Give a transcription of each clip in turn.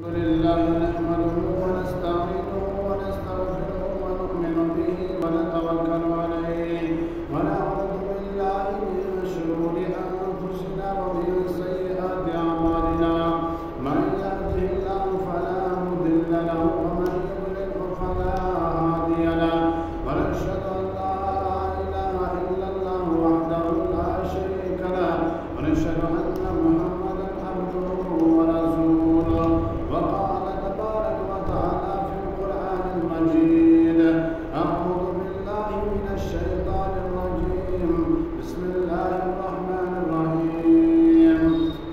الحمد لله نحمده ونستعينه ونستغفره ونؤمن به ونتوكل عليه ونعوذ بالله من شرور أنفسنا ومن سيئات أعمالنا من يهده الله فلا مضل له ومن يضلل فلا هادي له ونشهد أن لا إله إلا الله وحده لا شريك له ونشهد أن محمدا عبده ورسوله وقال تبارك وتعالى في القرآن المجيد أعوذ بالله من الشيطان الرجيم بسم الله الرحمن الرحيم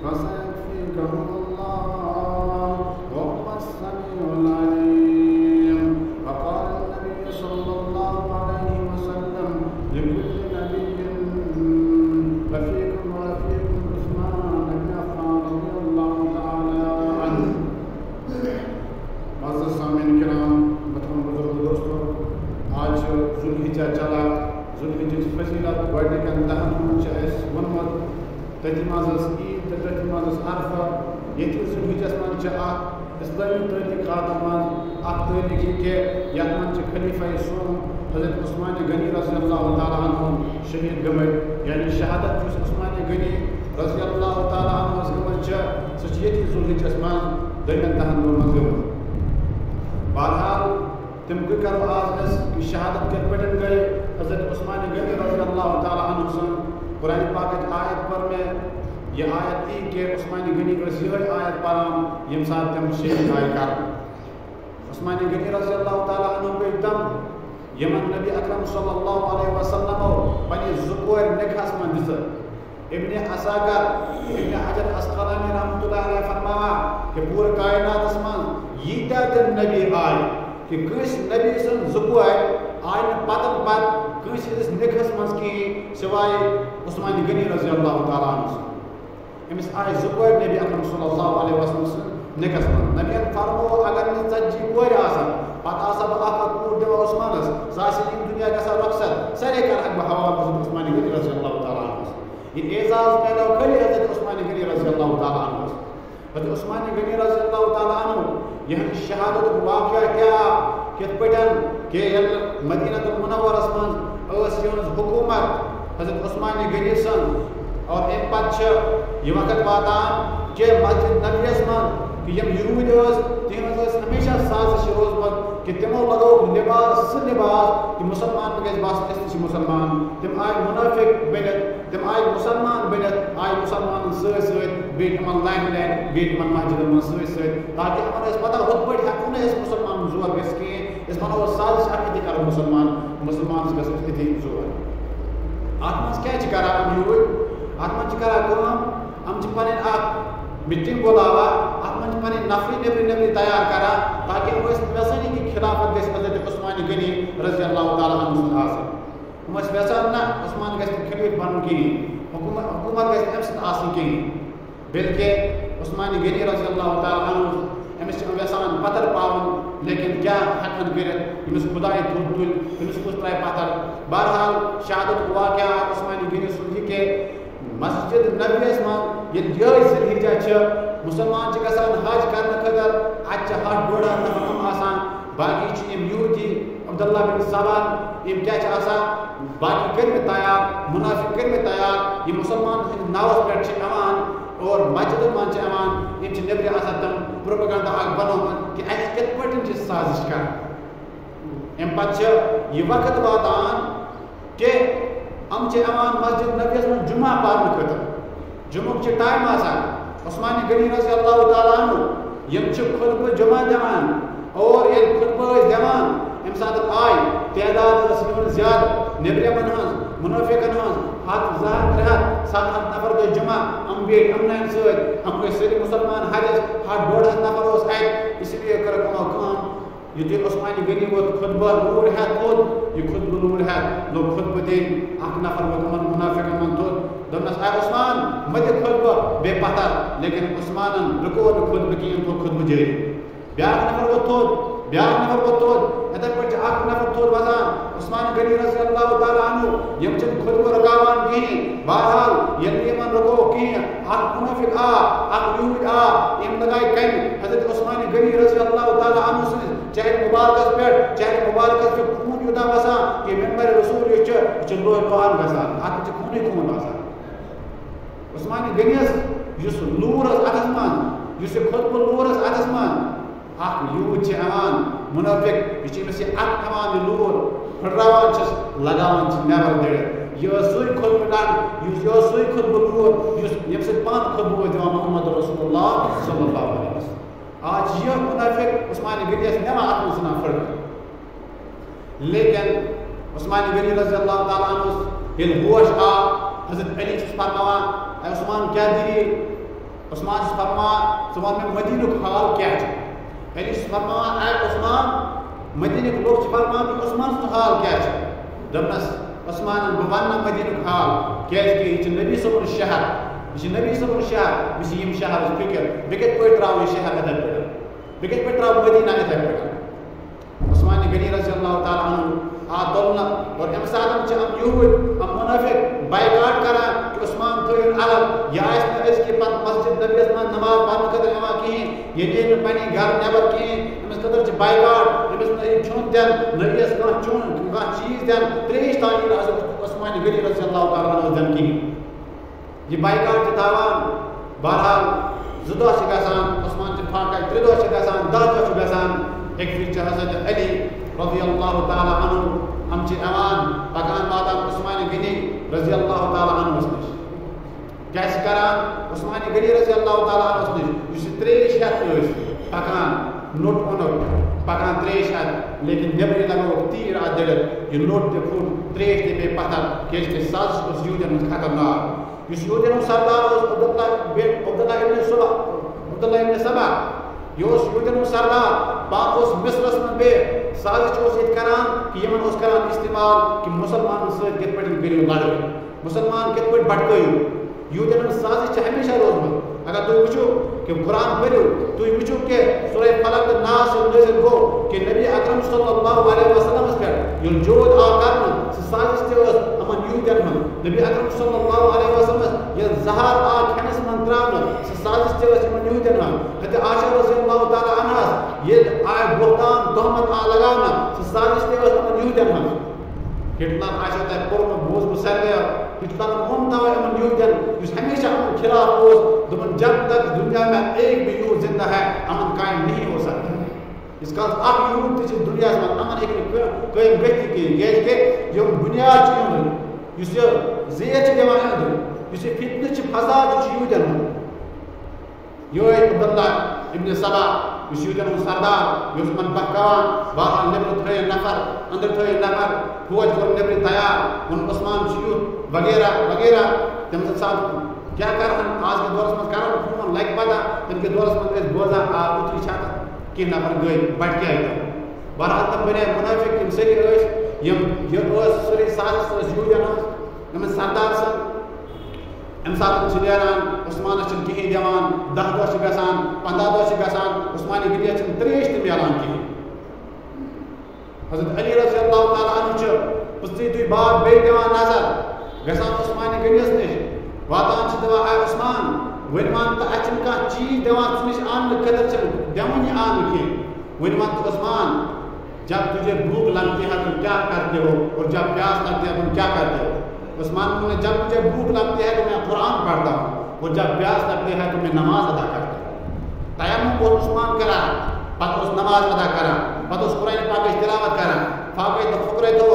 فسيكفيكهم الله وهو السميع العليم وقال النبي صلى الله عليه وسلم لكل نبي رفيق ورفيق عثمان بن عفان رضي الله تعالى عنه معزز سامعین کرام محترم بزرگ دوستو آج ذوالحجہ چلا ذوالحجہ فضیلت گۄڈنِکٮ۪ن 10 منٛز چھِ اَسہِ ووٚنمُت تٔتھۍ منٛز ٲس عیٖد تہٕ تٔتھۍ منٛز ٲس عرفہ ییٚتہِ ذوالحجس منٛز چھِ اکھ اِسلٲمی تٲریٖخاتن منٛز اکھ تٲریٖخ یہِ کہِ یتھ منٛز چھِ خلیفہ سوم حضرت عثمان غنی رضی اللہ تعالیٰ عنہ شہیٖد گٔمٕتۍ یعنی شہادت یُس عثمان غنی رضی اللہ تعالیٰ عنہس گٔمٕژ چھِ سۄ چھِ ییٚتہِ ذوالحجس منٛز دوٚیمٮ۪ن 10 دۄہن منٛز گٔمٕژ بہرحال تم کرو آج أسۍ شہادت کِتھ پٲٹھۍ گٔے حضرت عثمان غنی رضی اللہ تعالیٰ عنہ سُنٛد قرآن پاکٕچ آیت پٔر مےٚ یہِ آیت یی کہ عثمان غنی ٲسۍ یِہوٚے آیت پران ییٚمہِ ساتہٕ تِم شہیٖد آیہِ کرنہٕ عثمان غنی رضی اللہ تعالیٰ عنہ گٔے تم یمن نبی اکرم صلی اللہ علیہ وسلمو پننہِ 2 کورِ نِکاحس منٛز دِژٕ ابن اصاگر ابن حجر اسقلانی رحمۃ اللہ علیہ فرماوان کہ پوٗرٕ کائناتس منٛز ییٖتیاہ تہِ نبی آیہِ کہ کٲنٛسہِ نبی سٕنٛز 2 کورِ آیہِ نہٕ پتہٕ کٲنٛسہِ ہٕنٛدِس نِکاحس منٛز کِہیٖنۍ سِوایے عثمان غنی رضی اللہ تعالیٰ عنہ سُنٛد أمِس آیہِ 2 کورِ نبی اکرم صلی اللہ علیہ وسلم سٕنٛدِ نِکاحس منٛز نبیَن فرموو اگر مےٚ 40 کورِ آسن پتہٕ آسا بہٕ اکھ کوٗر دِوان عثمانس سۄ آسہِ ییٚمہِ دُنیا گژھان رۄخصت سارے کرہکھ بہٕ حوالہٕ حضرت عثمان غنی رضی اللہ تعالیٰ عنہس یہ اعزاز میلیو خٲلی حضرت عثمان غنی رضی اللہ تعالیٰ عنہس حضرت عثمان غنی رضی اللہ تعالیٰ عنہ یہنٛدِ شہادتُک واقعہ کیٛاہ کِتھ پٲٹھۍ کہ ییٚلہِ مدینہ المنورس منٛز ٲس یِہٕنٛز حکوٗمت حضرت عثمان غنی سٕنٛز اور اَمہِ پتہٕ چھِ یہِ وقت واتان کہ مسجد نبویَس منٛز کہ یِم یہوٗدۍ ٲسۍ تِہنٛز ٲس ہمیشہ سازش یہِ روٗزمٕژ کہ تِمو لگووُکھ لباس سُہ لباس کہ مُسلمان تہِ گژھِ باسُن أسۍ تہِ چھِ مُسلمان تِم آیہِ مُنٲفِق بٔنِتھ تِم آیہِ مُسلمان بٔنِتھ آیہِ مُسلمانن سۭتۍ سۭتۍ بیٚیہِ تِمن لانہِ لانہِ بیٚیہِ تِمن مسجدن منٛز سۭتۍ سۭتۍ تاکہِ یِمن ٲسۍ پتہ ہُتھ پٲٹھۍ ہٮ۪کو نہٕ أسۍ مُسلمانن زور گٔژھِتھ کِہیٖنۍ أسۍ وَنو سازش اکھ أتی کرو مُسلمانس گژھِ أتی زور اتھ منٛز کیٛاہ چھِ کران یِم یوٗرۍ اتھ منٛز چھِ کران کٲم یِم چھِ پنٕنۍ اکھ میٖٹنٛگ بُلاوان اتھ منٛز چھِ پنٕنۍ نفری نٮ۪برِ تیار کران تاکہِ یِم ٲسۍ یژھان کہ خلافت گژھِ حضرت عثمان غنی رضی اللہ تعالیٰ عنہ سُنٛد آسٕنۍ یِم ٲسۍ یژھان نہ عثمان گژھِ نہٕ خلیٖفہٕ بنُن کِہیٖنۍ حکوٗمت گژھِ أمۍ سٕنٛز آسٕنۍ کِہیٖنۍ بلکہِ عثمان غنی رضی اللہ تعالیٰ عنہ أمِس چھِ یِم یژھان پتھر پاوُن لیکن کیٛاہ ہٮ۪کہٕ کٔرِتھ ییٚمِس خۄداے تھوٚد تُلہِ تٔمِس کُس ترٛایہِ پتھر بہرحال شہادتُک واقعہ عثمان غنی سُنٛد یہِ کہ مسجد نبویَس منٛز ییٚلہِ یِہوٚے ذوالحجہ چھِ مُسلمان چھِ گژھان حج کرنہٕ خٲطرٕ اَتہِ چھِ 100-150 نفر تِم آسان باقٕے چھِ یِم یہوٗدی عبداللہ بن سبان یِم کیٛاہ چھِ آسان باقٕے کٔرمٕتۍ تیار مُنافِق کٔرمٕتۍ تیار یِم مُسلمان ہٕنٛدِس ناوَس پٮ۪ٹھ چھِ یِوان اور مسجدن منٛز چھِ یِوان یِم چھِ نیٚبرِ آسان تِم پروپیگنڈا اکھ بنومُت کہ اَسہِ کِتھ پٲٹھۍ چھِ سازش کران اَمہِ پتہٕ چھِ یہِ وقت واتان کہ یِم چھِ یِوان مسجد نبویَس منٛز جُمعہ پرنہٕ خٲطرٕ جُمعُک چھِ ٹایم آسان عثمان غنی رضی اللہ تعالیٰ عنہ یِم چھِ خُطبہٕ جُمعہ دِوان اور ییٚلہِ خُطبہٕ ٲسۍ دِوان اَمہِ ساتہٕ آیہِ تعداد ٲس یِمن زیادٕ نیٚبرِمن ہٕنٛز مُنٲفِقن ہٕنٛز 100 200 300 700 نفر گٔے جمع یِم بیٖٹھۍ یِمنٕے سۭتۍ یِم گٔے سٲری مُسلمان حجس 100-150 نفر اوس اَتہِ اسی لیے کٔرٕکھ یِمو کٲم یُتھُے عثمان غنی ووت خُطبہٕ لوٗر ہٮ۪تھ تھوٚد یہِ خُطبہٕ لوٗر ہٮ۪تھ لوٚگ خُطبہٕ دِنۍ اکھ نفر ووت یِمن مُنٲفِقن منٛز تھوٚد دوٚپنس اے عثمان مہ دِ خُطبہٕ بیٚیہِ پتھر لیکن عثمانن رُکو نہٕ خُطبہٕ کِہیٖنۍ تھوٚو خُطبہٕ جٲری بیٛاکھ نفر ووت تھوٚد بیٛاکھ نفر ووت تھوٚد یِتھے پٲٹھۍ چھِ اکھ نفر تھوٚد وَسان عثمان غنی رضی اللہ تعالیٰ عنہ یِم چھِنہٕ خُطبہٕ رُکاوان کِہیٖنۍ بہرحال ییٚلہِ یِمن رُکووُکھ کِہیٖنۍ اکھ مُنٲفِق آ اکھ یہوٗدۍ آ أمۍ لگایہِ کَنہِ حضرت عثمان کُنُے خوٗن آسان عثمان غنی یُس لوٗر ٲس اَتھَس منٛز یُس یہِ کھوٚتمُت لوٗر ٲس اَتھَس منٛز اَکھ یوٗت چھِ یِوان مُنٲفِق یہِ چھِ أمِس یہِ اَتھ ہٮ۪وان یہِ لوٗر پھٕٹراوان چھِس لگاوان چھِ نٮ۪بر دٔڑِتھ یہِ ٲس سُے کھوٚتمُت یہِ اوس سُے کھوٚتمُت لوٗر یُس ییٚمہِ سۭتۍ پانہٕ خُطبہٕ اوس دِوان محمد رسول اللہ صلی اللہ علیہ وسلم آج چھِ یہِ مُنٲفِق عثمان غنیَس نِوان اَتھ منٛز ژھٕنان پھٕٹرٲوِتھ لیکن عثمان غنی رضی اللہ تعالیٰ عنہس ییٚلہِ ہوش آو حضرت علی چھُس فرماوان اے عثمان کیٛاہ دٔلیٖل عثمان چھُس فرماوان ژٕ وَن مےٚ مدیٖنُک حال کیٛاہ چھُ علی چھُس فرماوان اے عثمان مدیٖنٕکۍ لُکھ چھِ فرماوان کہِ عثمان سُنٛد حال کیٛاہ چھُ دوٚپنَس عثمانن بہٕ وَنہٕ نہٕ مدیٖنُک حال کیٛازِکہِ یہِ چھُ نبی صٲبُن شہر یہِ چھُ نبی صٲبُن شہر مےٚ چھِ یِم شہرٕچ فِکر بہٕ کِتھ پٲٹھۍ ترٛاوٕ یہِ شہر یِتھَے پٲٹھۍ بہٕ کِتھ پٲٹھۍ ترٛاوٕ مدیٖنہ یِتھَے پٲٹھۍ عثمان غنی رضی اللہ تعالیٰ عنہ آو تُلنہٕ اور اَمہِ ساتہٕ چھِ یِم یوٗرۍ یِم مُنٲفِق بایکاٹ کران کہِ عثمان تھٲیِن الگ یہِ آسہِ نہٕ أزکہِ پتہٕ مسجد نبیَس منٛز نماز پرنہٕ خٲطرٕ یِوان کِہیٖنۍ یہِ نیرِ نہٕ پنٛنہِ گرٕ نٮ۪بر کِہیٖنۍ أمِس خٲطرٕ چھِ بایکاٹ أمِس نہٕ یہِ کھیوٚن دِنہٕ نہ یِیَس کانٛہہ چیوٚن کانٛہہ چیٖز دِنہٕ ترٛیش تام یی نہٕ حضرت عثمان غنی رضی اللہ تعالیٰ عنہس دِنہٕ کِہیٖنۍ یہِ بایکاٹ چھِ تھاوان بہرحال 2 دۄہ چھِ گژھان عثمان چھِ پھاکَے 3 دۄہ چھِ گژھان 10 دۄہ چھِ گژھان اَکہِ پھِرِ چھِ حضرت علی رضی اللہ تعالیٰ عنہ یِم چھِ یِوان پکان واتان عثمان غنی رضی اللہ تعالیٰ عنہس نِش کیٛاہ چھِ کران عثمان غنی رضی اللہ تعالیٰ عنہس نِش یُس یہِ ترٛیش ہٮ۪تھ ٲسۍ پکان نوٚٹ اوٚنُکھ پکان ترٛیش ہٮ۪تھ لیکن نیٚبرٕے لگووُکھ تیٖر اَتھ دٔڑِتھ یہِ نوٚٹ تہِ پھُٹ ترٛیش تہِ پیٚیہِ پتھر کیٛازِکہِ سازش اوس یوٗدٮ۪ن ہُنٛد خطرناک یُس یوٗدٮ۪ن ہُنٛد سردار اوس عبداللہ ابن سبا یہِ اوس یوٗدٮ۪ن ہُنٛد سردار پانہٕ اوس مصرس منٛز بیٚیہِ سازش اوس ییٚتہِ کران کہِ یِمن اوس کران استعمال کہِ مُسلمانن سۭتۍ کِتھ پٲٹھۍ کٔرِو لڑٲے مُسلمان کِتھ پٲٹھۍ بٹکٲیِو یوٗدٮ۪ن ہٕنٛز سازش چھِ ہمیشہ روٗزمٕژ اگر تُہۍ وٕچھِو کہِ قرآن پٔرِو تُہۍ وٕچھِو کہِ سورہ فلق تہٕ ناس ییٚلہِ نٲزِل گوٚو کہِ نبی اکرم صلی اللہ علیہ وسلمس پٮ۪ٹھ ییٚلہِ جود آو کرنہٕ سُہ سازش تہِ ٲس یِمن یوٗدٮ۪ن ہٕنٛز نبی اکرم صلی اللہ علیہ وسلمس ییٚلہِ زہر آو کھٮ۪نس منٛز ترٛاونہٕ سُہ سازش تہِ ٲس یِمن یوٗدٮ۪ن ہٕنٛز حضرت عائشہ رضی اللہ تعالیٰ عنہس ییٚلہِ آے بہتان تہمت آو لگاونہٕ سُہ سازش تہِ ٲس یِمن یوٗدٮ۪ن ہٕنٛز ہٹلر آسیو تۄہہِ پوٚرمُت بوٗز بہٕ ساروِیو ہٹلرن ووٚن تَوَے یِمن یوٗدٮ۪ن یُس ہمیشہ یِمن خلاف اوس دوٚپُن جب تک دُنیا میں ایک بھی یوٗت زندہ ہے امن قائم نہیں ہو سکتا یِژھ کالس اکھ یوٗت تہِ چھِ دُنیاہس منٛز امن ہیٚکہِ نہٕ قٲیِم گٔژھِتھ کِہیٖنۍ کیٛازِکہِ یِم بُنیاد چھِ أنٛدرٕ یُس یہِ زیر چھِ دِوان أنٛدرٕ یُس یہِ فتنہٕ چھِ فساد یہِ چھُ یوٗدٮ۪ن ہُنٛد یِہوٚے عبداللہ ابن سبا یُس یوٗدٮ۪ن ہُنٛد سردار یہِ اوس یِمن بہکاوان بہرحال نیٚبرٕ تھٲیِن نفر أنٛدرٕ تھٲیِن نفر فوج کوٚر نیٚبرٕ تیار ووٚن عثمان چھُ یُتھ وغیرہ وغیرہ تَمہِ ساتہٕ کیٛاہ کرہن آز کِس دورس منٛز کرو فون لگہِ پتہ تَمہِ کِس دورس منٛز ٲسۍ بوزان آ یُتھُے چھا کینٛہہ نفر گٔے بٹکے بہرحال تِم بنے مُنٲفِق یِم سٲری ٲسۍ یہِ ٲس سٲرٕے سازش ٲس یوٗدٮ۪ن ہٕنٛز یِمن سردار سٕنٛز اَمہِ ساتہٕ چھِ نیران عثمانس چھِنہٕ کِہیٖنۍ دِوان 10 دۄہ چھِ گژھان 15 دۄہ چھِ گژھان عثمان غنیَس چھِنہٕ ترٛیش تہِ میلان کِہیٖنۍ حضرت علی رضی اللہ تعالیٰ عنہ چھُ پٕژھٕے تُہۍ باب بیٚیہِ دِوان نظر گژھان عثمان غنیَس نِش واتان چھِ دپان اے عثمان وۄنۍ وَن تہٕ اَسہِ چھِنہٕ کانٛہہ چیٖز دِوان ژٕ نِش اَننہٕ خٲطرٕ چھِنہٕ دِوٲنی آنہٕ کینٛہہ وۄنۍ وَن تہٕ عثمان جب تجھے بھوک لگتی ہے تو کیا کرتے ہو اور جب پیاس لگتی ہے تم کیا کرتے ہو عثمان نے جب مجھے بھوک لگتی ہے تو میں قرآن پڑھتا ہوں اور جب پیاس لگتی ہے تو میں نماز ادا کرتا ہوں تیمم کو عثمان کرا پتہ اس نماز ادا کرا پتہ اس قرآن پاک کی تلاوت کرا فاقے تو فکرے تو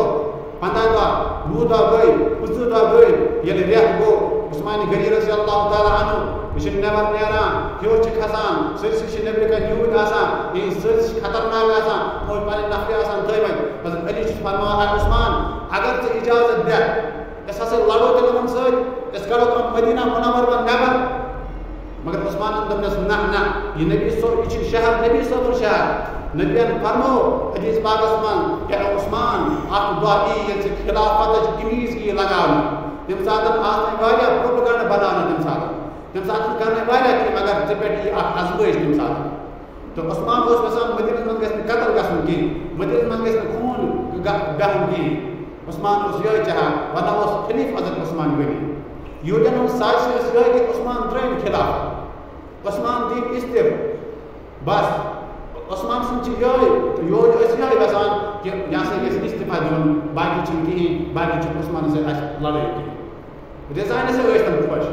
15 دۄہ 20 دۄہ گٔے 25 دۄہ گٔے ییٚلہِ رٮ۪تھ گوٚو عثمان غنی رضی اللہ تعالیٰ عنہ یہِ چھُ نٮ۪بر نیران ہیوٚر چھِ کھسان سٲرسٕے چھِ نیٚبرٕ کَنۍ یوٗرۍ آسان یِہِنٛدۍ سٲرسٕے چھِ خطرناک آسان یِمو پنٕنۍ نفری آسان تھٲیمٕتۍ حضرت علی چھُس فرماوان اے عثمان اگر ژٕ اِجازت دِکھ أسۍ ہسا لڑو تیٚلہِ یِمن سۭتۍ أسۍ کڑو یِم مدیٖنہ منور منٛز نٮ۪بر مگر عثمانن دوٚپنَس نہ یہِ نبی صٲب یہِ چھُ شہر نبی صٲبُن شہر نبیَن فرمو حدیث پاکس منٛز کہِ عثمان اکھ دۄہ یی ییٚلہِ ژٕ خِلافتٕچ قمیٖض یی لگاونہٕ تَمہِ ساتہٕ آسنٕے واریاہ پروپگنڈا بناونہٕ تَمہِ ساتہٕ کرنٕے واریاہ کینٛہہ مگر ژےٚ پٮ۪ٹھ یی اکھ ازمٲیش تَمہِ ساتہٕ تہٕ عثمان اوس یژھان مدیٖنس منٛز گژھِ نہٕ قتل گژھُن کِہیٖنۍ مدیٖنس منٛز گژھِ نہٕ خوٗن بہُن کِہیٖنۍ عثمان اوس یِہوٚے چاہان ورنہ اوس خلیٖف حضرت عثمان غنی یوٗدٮ۪ن ہٕنٛز سازش ٲس یِہوٚے کہِ عثمان ترٛٲوِن خِلافت عثمان دِیِن اِستعفہٕ بس عثمان سُنٛد چھِ یِہوٚے ٲسۍ یِہوٚے گژھان کہِ یہِ ہسا گژھِ اِستعفا دیُن باقٕے چھُنہٕ کِہیٖنۍ باقٕے چھُنہٕ عثمانس سۭتۍ اَسہِ لڑٲے کِہیٖنۍ ڈیزائن سے ٲسۍ تِم خۄش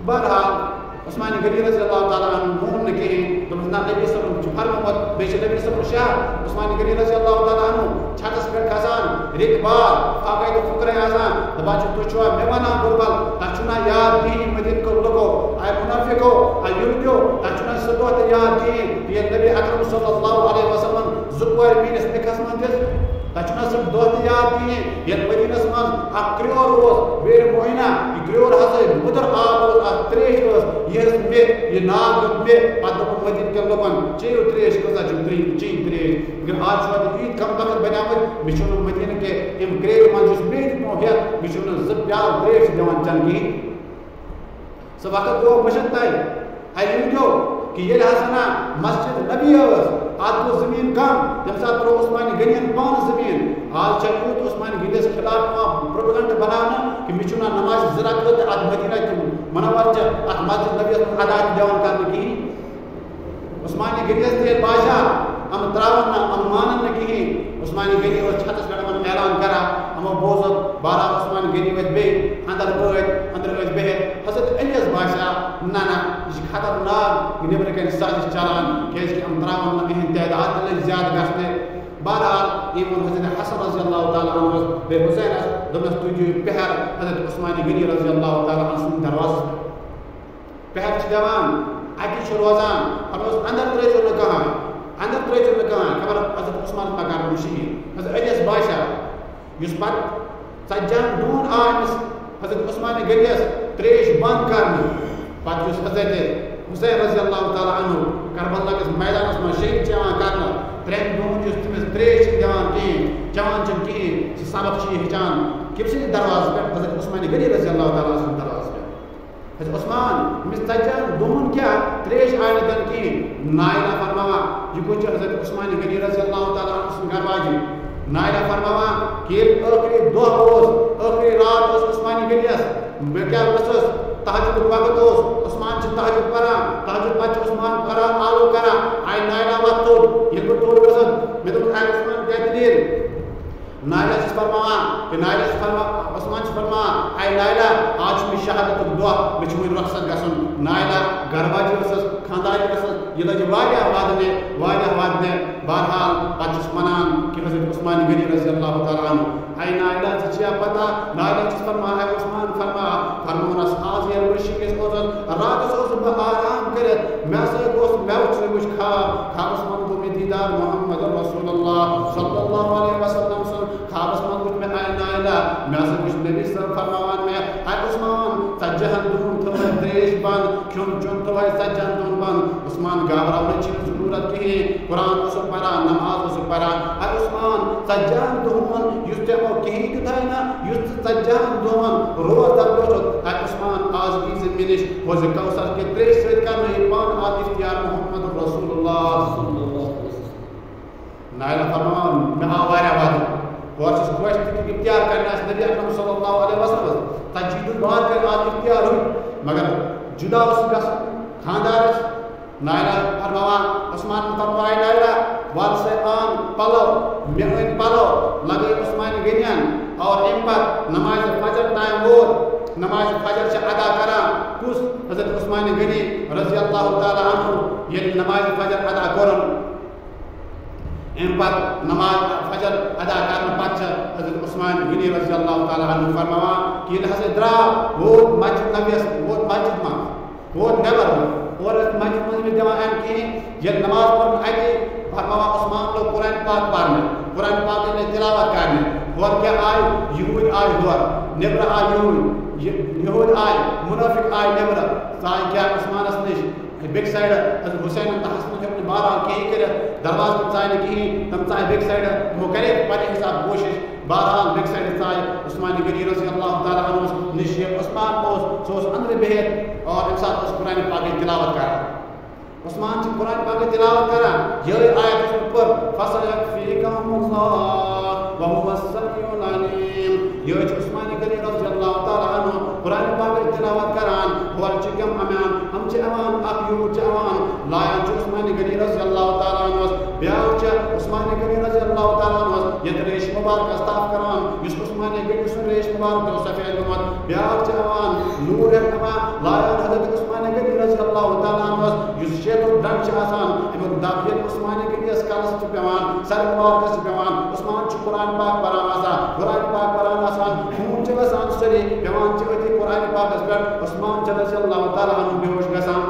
بہرحال عثمان غنی رضی اللہ تعالیٰ عنہ مون نہٕ کِہیٖنۍ دوٚپُس نہ نبی صٲبن چھُ فرمومُت بیٚیہِ چھِ نبی صٲبُن شہر عثمان غنی رضی اللہ تعالیٰ عنہ چھتس پٮ۪ٹھ کھسان رٮ۪تۍ باد فاقے تہٕ فُکرے آسان دپان چھِ تُہۍ چھُوا مےٚ وَنان بُربل تۄہہِ چھُو نا یاد کِہیٖنۍ مدیٖنکو لُکو آے مُنافِقو آے یہوٗدیو تۄہہِ چھُو نا سُہ دۄہ تہِ یاد کِہیٖنۍ ییٚلہِ نبی اکرم صلی اللہ علیہ وسلم زٕ کورِ میٛٲنِس نِکہس منٛز دِژ تۄہہِ چھُو نا سُہ دۄہ تہِ یاد کِہیٖنۍ ییٚلہِ مدیٖنس منٛز اکھ کرٛیوٗر اوس بیٚیہِ موہِنا یہِ کرٛیوٗر ہسا مُدُر آب اوس اکھ ترٛیش ٲس یہِ ٲس مےٚ یہِ ناو دیُت مےٚ پتہٕ دوٚپُن مدیٖن کٮ۪ن لُکن چیٚیِو ترٛیش کۭژاہ چھِ چیٚنۍ ترٛیش مگر آز چھُ وۄنۍ ییٖتۍ کم وقت بنیٛامٕتۍ مےٚ چھُنہٕ مدیٖنہٕ کہِ اَمہِ کرٛیلہِ منٛز یُس بیٚیہِ تہِ برٛونٛہہ ہٮ۪تھ مےٚ چھُنہٕ زٕ پیالہٕ ترٛیش دِوان چٮ۪نہٕ کِہیٖنۍ سُہ وقت گوٚو مٔشِد تۄہہِ اَے یہوٗدیو کہ ییٚلہِ ہسا نا مسجد نبی ٲس اتھ گوٚو زٔمیٖن کم تمہِ ساتہٕ ترٛوو عثمان غنیَن پانہٕ زٔمیٖن آز چھا یوٗت عثمان غنیَس خلاف پٮ۪وان پروپیگنڈا بناونہٕ کہ مےٚ چھُ نا نمازِ زٕ رکعت تہِ اتھ مدیٖنہ منور چھِ اتھ مسجد نبیَس منٛز ادا تہِ دِوان کرنہٕ کِہیٖنۍ عثمان غنیَس تہِ ییٚلہِ باسیٛو یِم ترٛاوَن نہٕ یِم مانن نہٕ کِہیٖنۍ عثمان غنی اوس چھتس پٮ۪ٹھ یِمن اعلان کران یِمو بوزُکھ بہرحال عثمان غنی ؤتھۍ بیٚیہِ اندر وٲتۍ أنٛدرٕ ٲسۍ بِہِتھ حضرت علیَس باسیٛو نہ نہ یہِ چھِ خطرناک یہِ نیٚبرٕ کَنہِ سازِش چلان کیٛازِکہِ یِم ترٛاوَن نہٕ یِہٕنٛدۍ تعداد تہِ لٔگۍ زیادٕ گژھنہِ بہرحال یِم ووٚن حضرت حسن رضی اللہ تعالیٰ عنہس بیٚیہِ حُسینس دوٚپنس تُہۍ دِیِو پہر حضرت عثمان غنی رضی اللہ تعالیٰ عنہ سٕنٛدِ دروازس پٮ۪ٹھ پہر چھِ دِوان اَتہِ چھُ روزان فرموس اندر ترٛٲیزیو نہٕ کٕہٕنۍ اندر ترٛٲیزیو نہٕ کٕہٕنۍ خبر حضرت عثمان ما کرن شہیٖد حضرت علیَس باسیٛو یُس پتہٕ 40 ڈوٗن آو أمِس حضرت عثمان غنیَس ترٛیش بنٛد کرنہٕ پتہٕ یُس حضرت حُسین رضی اللہ تعالیٰ عنہ کربلا کِس میدانس منٛز شہیٖد چھِ یِوان کرنہٕ 3 ڈوٗن یُس تٔمِس ترٛیش چھِنہٕ دِوان کِہیٖنۍ چٮ۪وان چھِنہٕ کِہیٖنۍ سُہ سبق چھِ یہِ ہیٚچھان کٔمۍ سٕنٛدِس دروازس پٮ۪ٹھ حضرت عثمان غنی رضی اللہ تعالیٰ سٕنٛدِس دروازس پٮ۪ٹھ حضرت عثمان أمِس 40 ڈوٗن کیٛاہ ترٛیش آے نہٕ دِنہٕ کِہیٖنۍ نایلہ فرماوان یہِ گوٚو چھِ حضرت عثمان غنی رضی اللہ تعالیٰ عنہ سٕنٛز گرواجی نایلہ فرماوان کہ ییٚلہِ ٲخری دۄہ اوس ٲخری رات اوس عثمان غنیَس مےٚ کیٛاہ ؤژھٕس تہجُدُک وقت اوس عثمان چھِ تہجُد پران تہجُد پتہٕ چھُ عثمان پران آلو کران آیہِ نایلہ وَتھ توٚر ییٚلہِ بہٕ توٚر ؤژھٕس مےٚ دوٚپُس آے عثمان کیٛاہ دٔلیٖل نایلہ چھُس فرماوان کہ نایلہ چھُ فرماوان عثمان چھُ فرماوان آے نایلہ آز چھُ مےٚ شہادتُک دۄہ مےٚ چھُ وۄنۍ رۄخصت گژھُن نایلہ گرواجی ٲسٕس خانٛدارنہِ ٲسٕس یہِ لٔج واریاہ وَدنہِ بہرحال پتہٕ چھُس وَنان کہ حضرت عثمان غنی رضی اللہ تعالیٰ عنہ آے نایلہ ژےٚ چھیا پتہ نایلہ چھُس فرماوان آے عثمان فرمونس آز ییٚلہِ بہٕ شِکِس اوسُس راتس اوسُس بہٕ آرام کٔرِتھ مےٚ ہسا گوٚژھ مےٚ وٕچھ خوابس منٛز گوٚو مےٚ دیٖدار محمد رسول اللہ صلی اللہ علیہ وسلم سُنٛد خوابس منٛز وٕچھ مےٚ آے نایلہ مےٚ ہسا وٕچھ نبی صٲب فرماوان مےٚ آے عثمان 40 ڈوٗن تھٲوٕے ترٛیش بنٛد کھیوٚن چیوٚن تھٲوٕے 40 ڈوٗن بنٛد عثمان گھبراونٕچ چھِنہٕ ضروٗرت کِہیٖنۍ قرآن اوسُکھ پران نماز اوسُکھ پران آے عثمان 40 دۄہن یُس ژےٚ یِمو کِہیٖنۍ تہِ تھایہِ نا یُس ژٕ 40 دۄہن روزدر بیوٗٹھُکھ آے عثمان آز یی زِ مےٚ نِش ہوزِ کوثر کہِ ترٛیشہِ سۭتۍ کرنٲیِو پانہٕ آز اختیار محمد رسول اللہ نایلہ فرماوان مےٚ آو واریاہ وَدُن ہورٕ چھُس خۄش تہِ اختیار کرنہِ آسہِ نبی اکرم صلی اللہ علیہ وسلم 40 بعد کرِ آز اختیار ہوٚتۍ مگر جُدا اوس گژھُن خانٛدار ٲسۍ نایلہ فرماوان عثمان فرماوان نایلہ وَل سا آن پلو مےٚ أنۍ پلو لگٲے عثمان غنیَن اور اَمہِ پتہٕ نمازِ فجر ٹایم ووت نمازِ فجر چھِ ادا کران کُس حضرت عثمان غنی رضی اللہ تعالیٰ عنہ ییٚلہِ نمازِ فجر ادا کوٚرُن اَمہِ پتہٕ نماز فجر ادا کرنہٕ پتہٕ چھِ حضرت عثمان غنی رضی اللہ تعالیٰ عنہ فرماوان کہ ییٚلہِ ہسا درٛاو ووت مسجد نبیَس ووت مسجد منٛز ووت نٮ۪بر اورٕ ٲسۍ مسجد منٛز أمِس دِوان اَمہِ کِہیٖنۍ ییٚلہِ نماز پٔرٕن اَتہِ فرماوان عثمان لوگ قرآن پاک پرنہِ قرآن پاک أنۍ تِلاوت کرنہِ ہورٕ کیٛاہ آے یہوٗدۍ آے ہورٕ نٮ۪برٕ آے یہوٗدۍ آے مُنٲفِق آے نٮ۪برٕ ژاے کیٛاہ عثمانس نِش بیٚکہِ سایڈٕ حضرت حُسینن تہٕ حسنن ہیوٚک نہٕ بہرحال کِہیٖنۍ کٔرِتھ دروازٕ کُن ژاے نہٕ کِہیٖنۍ تِم ژاے بیٚکہِ سایڈٕ تِمو کرے پننہِ حسابہٕ کوٗشِش بہرحال بیٚکہِ سایڈٕ ژاے عثمان غنی رضی اللہ تعالیٰ عنہَس نِش ییٚلہِ عثمان اوس سُہ اوس أنٛدرٕ بِہِتھ اور اَمہِ ساتہٕ اوس قرآنِ پاکٕچ تِلاوت کران عثمان چھِ قرآن پاکٕچ تِلاوت کران یِہوٚے آیت یُس مےٚ پٔر فَسَيَكْفِيكَهُمُ اللَّهُ وَهُوَ السَّمِيعُ الْعَلِيمُ یِہوٚے چھُ عثمان غنی رضی اللہ تعالیٰ عنہ قرآن پاکٕچ تِلاوت کران ہورٕ چھِ تِم اَنان یِم چھِ یِوان اکھ یوٗت چھِ یِوان لایان چھُ عثمان غنی رضی اللہ تعالیٰ عنہَس بیٛاکھ چھِ عثمان غنی رضی اللہ تعالیٰ عنہَس یَتھ ریش مُبارکَس تاپھ کران یُس عثمان غنی سُنٛد ریش مُبارک اوس سفید گوٚمُت بیاکھ چھِ یِوان نوٗر ہٮ۪تھ یِوان لایان حضرت عثمان غنی رضی اللہ تعالیٰ عنہَس یُس شیخُ ڈنٛڈ چھُ آسان امیُک دب ییٚلہِ عثمان غنیَس کلس چھُ پیٚوان سر مبارکس چھُ پیٚوان عثمان چھُ قرآن پاک پران آسان قرآن پاک پران آسان خوٗن چھُ وسان سٲری پیٚوان چھِ أتھی قرآن پاکس پٮ۪ٹھ عثمان چھُ رضی اللہ تعالیٰ عنہ بے ہوش گژھان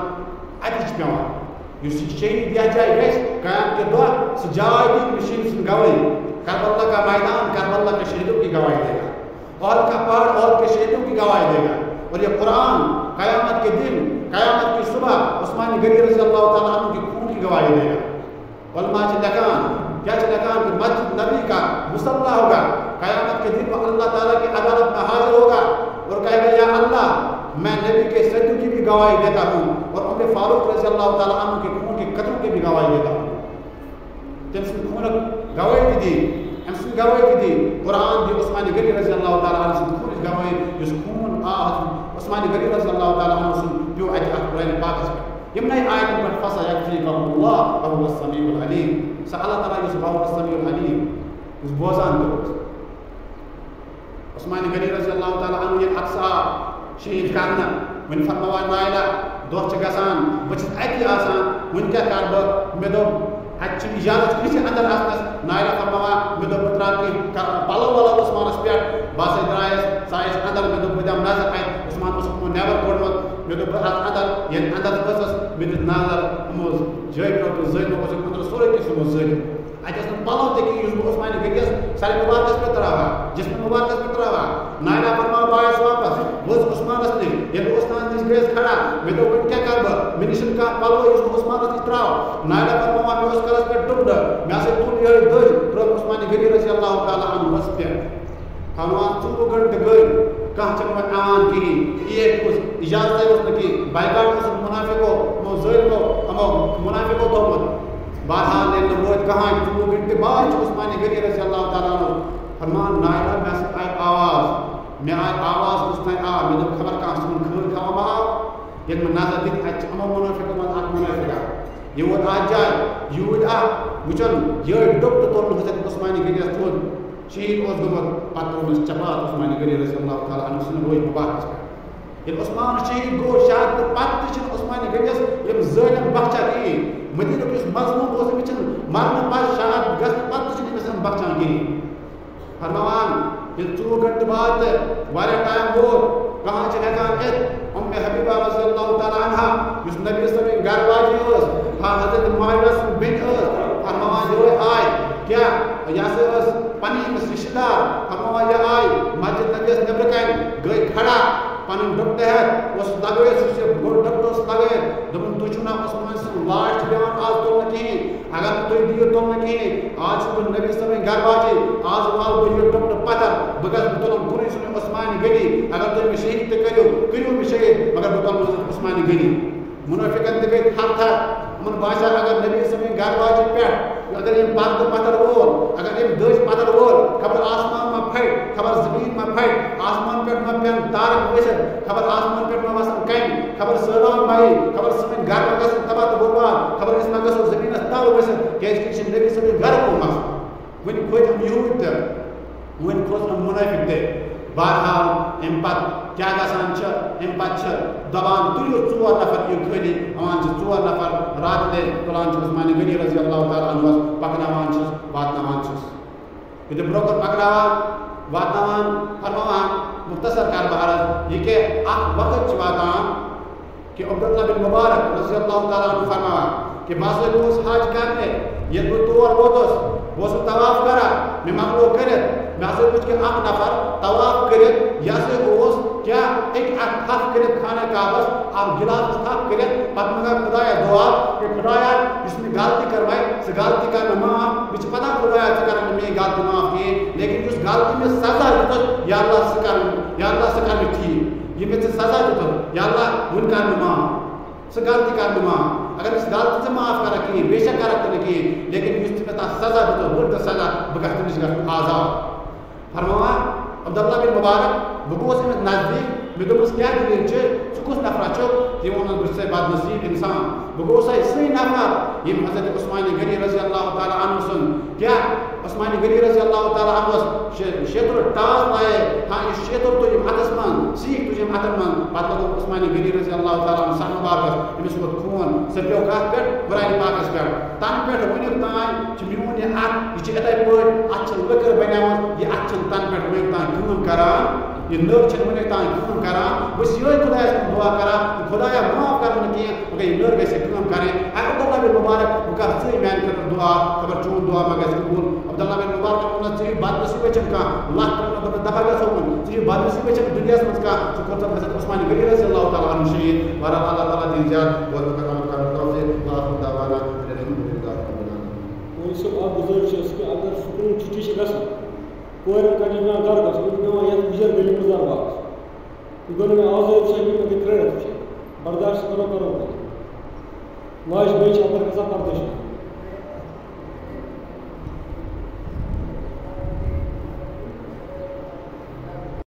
اَتہِ چھُ پیٚوان یُس یہِ شہیٖد یتھ جایہِ گژھِ قیامت کے دۄہ سُہ جاے دی مشین سٕنٛز گوٲہی کربلا کا میدان کربلا کے شہیدوں کی گواہی دے گا اور کا پہاڑ اور کے شہیدوں کی گواہی دے گا اور یہ قرآن قیامت کے دن قیامت کی صبح عثمان غنی رضی اللہ تعالیٰ عنہ کی خون کی گواہی دے گا علماء چھِ لکھان کیا چھِ لکھان کہ مسجد نبی کا مصلی ہوگا قیامت کے دن وہ اللہ تعالیٰ کی عدالت میں حاضر ہوگا اور کہے گا یا اللہ میں نبی کے سجدوں کی بھی گواہی دیتا ہوں اور عمر فاروق رضی اللہ تعالیٰ عنہ کے خون کے قطروں کی بھی گواہی دیتا ہوں تم سے خونک گواہی دی ام سن گواہی دی قرآن دی عثمان غنی رضی اللہ تعالیٰ عنہ سن خونچ گواہی یس خون عثمان غنی رضی اللہ تعالیٰ عنہ سن پیو اتہ قرآن پاکس پہ یمنے آیتن پہ فسا یکفیکہم اللہ وهو السمیع العلیم سا اللہ تعالیٰ یس وهو السمیع العلیم یس بوزان کرو عثمان غنی رضی اللہ تعالیٰ عنہ یہ اقصا شہید کرنا من فرماوان نائلہ دۄہ چھِ گژھان بہٕ چھُس اتی آسان وٕنۍ کیٛاہ کَرٕ بہٕ مےٚ دوٚپ اتہِ چھِ اجازت کٲنٛسہِ اندر اژنس نائلہ فرماوان مےٚ دوٚپ بہٕ ترٛاوٕ کینٛہہ پلو ولو عثمانس پٮ۪ٹھ بہٕ ہسا درٛایس ژایس اندر مےٚ دوٚپ بہٕ دِمہٕ نظر اتہِ عثمان اوسُکھ یِمو نٮ۪بر کوٚڑمُت مےٚ دوٚپ بہٕ اژٕ اندر ییٚلہِ اندر ؤژھٕس مےٚ دیُت نظر یِمو جٲبیو تہٕ زٲنیو اوسُکھ أنٛدرٕ سورُے کینٛہہ سُہ اوس زٲنِتھ اتہِ ٲس نہٕ پلو تہِ کِہیٖنۍ یُس بہٕ عثمان غنیَس سرِ مبارکس پٮ۪ٹھ ترٛاوہا جسمِ مبارکس پٮ۪ٹھ ترٛاوہا نائلہ فرماو بہٕ آیس واپس ؤژھ عثمانس نِش ییٚلہِ بہٕ عثمان نِش گٔیَس کھڑا مےٚ دوٚپ وۄنۍ کیٛاہ کَرٕ بہٕ مےٚ نِش چھُنہٕ کانٛہہ پلو یُس بہٕ عثمانس نِش ترٛاوٕ نائلہ فرماوان مےٚ اوس کلس پٮ۪ٹھ ڈُبڈٕ مےٚ ہسا تُل یِہوٚے دٔج ترٛٲو عثمان غنی رضی اللہ تعالیٰ عنہَس پٮ۪ٹھ فرماوان 24 گھنٹہٕ گٔے کانٛہہ چھُنہٕ وۄنۍ یِوان کِہیٖنۍ ایک اوس اجازتٕے اوس نہٕ کِہیٖنۍ بایکاٹ اوسُکھ مُنافِقو یِمو ظٲلمو یِمو مُنافِقو تھوٚومُت بہرحال ییٚلہِ نہٕ وٲتۍ کٕہٕنۍ 24 گھنٹہٕ بعد چھُ عثمان غنی رضی اللہ تعالیٰ عنہ فرمان نائلہ مےٚ ہسا آیہِ آواز مےٚ آیہِ آواز کُس تانۍ آو مےٚ دوٚپ خبر کانٛہہ سون خٲر خواہ ما آو ییٚلہِ مےٚ نظر دِتھ اَتہِ چھِ یِمو مُنافِقو منٛز اکھ مُنافِق اکھ یہِ ووت اَتھ جایہِ یوٗرۍ اکھ وٕچھُن یِہوٚے ڈُب تہٕ توٚرمُت حضرت عثمان غنیَس تھوٚد شہیٖد اوس گوٚمُت پتہٕ ترٛوونَس چپات عثمان غنی رضی اللہ تعالیٰ عنہ سٕنٛدِ روحِ مبارکس پٮ۪ٹھ ییٚلہِ عثمان شہیٖد گوٚو شہادت تہٕ پتہٕ تہِ چھِنہٕ عثمان غنیَس یِم ظٲلِم بخچان کِہیٖنۍ مدیٖنُک یُس مظلوٗم اوس أمِس چھِنہٕ مرنہٕ پتہٕ شہادت گژھنہٕ پتہٕ تہِ چھِنہٕ أمِس بخچان کِہیٖنۍ فرماوان ییٚلہِ 24 گھنٹہٕ بعد تہٕ واریاہ ٹایم ووت کانٛہہ چھِنہٕ ہٮ۪کان یِتھ حبیبہ رضی اللہ تعالیٰ عنہ یُس نبی صٲبٕنۍ گرٕ واجہِ ٲس حضرت مہاجرہ سٕنٛز بیٚنہِ ٲس فرماوان یِہوٚے آے کیٛاہ یہِ ہسا ٲس پنٕنۍ أمِس رِشتہٕ دار فرماوان یہِ آے مسجد نبیَس نٮ۪برٕ کَنۍ گٔے کھڑا پنٕنۍ ڈُپٹہٕ ہٮ۪تھ اوس لگٲیِتھ یُس یہِ بوٚڑ ڈُپٹہٕ اوس لگٲیِتھ دوٚپُن تُہۍ چھِو نا عثمان سٕنٛز لاش چھِ دِوان آز تُلنہٕ کِہیٖنۍ اگر نہٕ تُہۍ دِیِو تُلنہٕ کِہیٖنۍ آز چھُس بہٕ نبی صٲبٕنۍ گرٕ واجے آز والہٕ بہٕ یہِ ڈُپٹہٕ پتھر بہٕ گژھٕ بہٕ تُلن کُنُے زوٚن عثمان غنی اگر تُہۍ مےٚ شہیٖد تہِ کٔرِو مےٚ شہیٖد مگر بہٕ تُلہٕ عثمان غنی مُنٲفِقن تہِ گٔے تھر تھر یِمن باسیو اگر نبی صٲبٕنۍ گرٕ واجہِ پٮ۪ٹھ اگر أمۍ پردٕ پتھر وول اگر أمۍ دٔج پتھر وول خبر آسمان ما پھٹہِ خبر زمیٖن ما پھٹہِ آسمان پٮ۪ٹھ ما پٮ۪ن تارک ؤسِتھ خبر آسمان پٮ۪ٹھ ما وسن کنہِ خبر سٲلاب ما یی خبر سٲنۍ گرٕ ما گژھن تباہ تہٕ برباد خبر أسۍ ما گژھو زمیٖنس تل ؤسِتھ کیازِ کہِ یہِ چھِ نبی صٲبٕنۍ گرُک مسلہٕ وۄنۍ کھوٚتۍ یِم یوٗد تہِ وۄنۍ کھوٚت یِم مُنٲفِق تہِ بہرحال اَمہِ پتہٕ کیٛاہ گژھان چھِ اَمہِ پتہٕ چھِ دپان تُلِو 4 نفر یِیِو خٲلی یِوان چھِ 4 نفر راتہٕ لَٹہِ تُلان چھِ عثمان غنی رضی اللہ تعالیٰ عنہَس پکناوان چھِس واتناوان چھِس ییٚلہِ برونٛہہ کُن پکناوان واتناوان فرماوان مختصر کر بہٕ عرض یہِ کہِ اکھ وقت چھُ واتان کہ عبداللہ بن مبارک رضی اللہ تعالیٰ عنہ فرماوان کہ بہٕ ہسا گوٚوُس حج کرنہِ ییٚلہِ بہٕ تور ووتُس بہٕ اوسُس طواف کران مےٚ مۄکلو کٔرِتھ مےٚ ہسا وٕچھ کہ اکھ نفر طواف کٔرِتھ یہِ ہسا اوس کیٛاہ ہیٚکہِ اکھ تھپھ کٔرِتھ خانہ کعبس اکھ گِلاسس تھپھ کٔرِتھ پتہٕ منگان خۄدایا دُعا کہ خۄدایا یُس مےٚ غلطی کٔرمے سۄ غلطی کر مےٚ معاف مےٚ چھِ پتہ خۄدایا ژٕ کرکھ نہٕ میٲنۍ غلطی معاف کِہیٖنۍ لیکن یُس غلطی مےٚ سزا دِتُتھ یا اللہ سُہ کر یا اللہ سُہ کر مےٚ ٹھیٖک یہِ مےٚ ژےٚ سزا دِتُتھ یا اللہ وۄنۍ کر مےٚ معاف سۄ غلطی کر مےٚ معاف اگر سُہ غلطی ژٕ معاف کرکھ کِہیٖنۍ بے شک کرکھ ژٕ نہٕ کِہیٖنۍ لیکن یُس ژٕ مےٚ تتھ سزا دِتُتھ بٔڑ تہٕ سزا بہٕ گژھٕ تٔمِس گژھُن آزاد فرماوان عبداللہ بن مبارک بہٕ گوٚوُس أمِس نزدیٖک مےٚ دوٚپُس کیٛاہ دٔلیٖل چھِ ژٕ کُس نفرا چھُکھ تٔمۍ ووٚنُن بہٕ چھُسے بدنصیٖب اِنسان بہٕ گوٚوُسے سُے نفر ییٚمۍ حضرت عثمان غنی رضی اللہ تعالیٰ عنہ سُنٛد کیٛاہ عثمان غنی رضی اللہ تعالیٰ عنہ شیطر ٹاس لائے ہاں یہ شیطر تو یہ ہاتھس من سیکھ تجھے ہاتھن من پتہ لوگ عثمان غنی رضی اللہ تعالیٰ عنہ سن باغس امس ووت خون سہ پیو کتھ پہ قرآن پاکس پہ تن پہ ونیک تان میون یہ ات یہ اتھے پٲٹھۍ ات لٔکٕر بنیمٕژ یہ ات تن پہ ونیک تان کٲم کران یہ نٔو چھنہٕ ونیک تان کٲم کران بہٕ چھُس یِہوٚے خۄدایَس کُن دعا کران خۄدایا معاف کر مےٚ کینٛہہ مگر یہ نٔر گژھِ کٲم کرٕنۍ عبداللہ بن مبارک بہٕ کر ژٕے میانہِ خٲطرٕ دعا خبر چون دعا ما گژھِ قبوٗل عبداللہ بن مبارک ووٚنُن ژٕ چھُکھ بدنصیٖبٕے چھَنہٕ کانٛہہ لَتھ ترٛاونہٕ بدلہٕ دفعہ گژھو وۄنۍ ژٕ چھُکھ بدنصیٖبٕے چھَنہٕ دُنیاہَس منٛز کانٛہہ ژٕ کوٚرتھ حضرت عثمان غنی رضی اللہ تعالیٰ عنہ شہیٖد بہرحال اللہ تعالیٰ دِیِن زیادٕ ووت مقام کرن توفیق آخر دعوانا الحمدللہ رب العالمین وۄنۍ صٲب اکھ گُزٲرِش چھِ کہ اگر سکوٗل چھُٹی چھِ گژھان کورٮ۪ن کَتہِ چھِ پیٚوان گرٕ گژھُن پیٚوان یَتھ گُجر گلی منٛز باغس یہِ گوٚو نہٕ مےٚ آزٲدۍ چھِ مےٚ گٔے ترٛےٚ رٮ۪تھ وٕچھِتھ برداشت کرو پتہٕ ماجہِ بیٚیہِ چھِ اَپٲرۍ گژھان پردٕ چھِ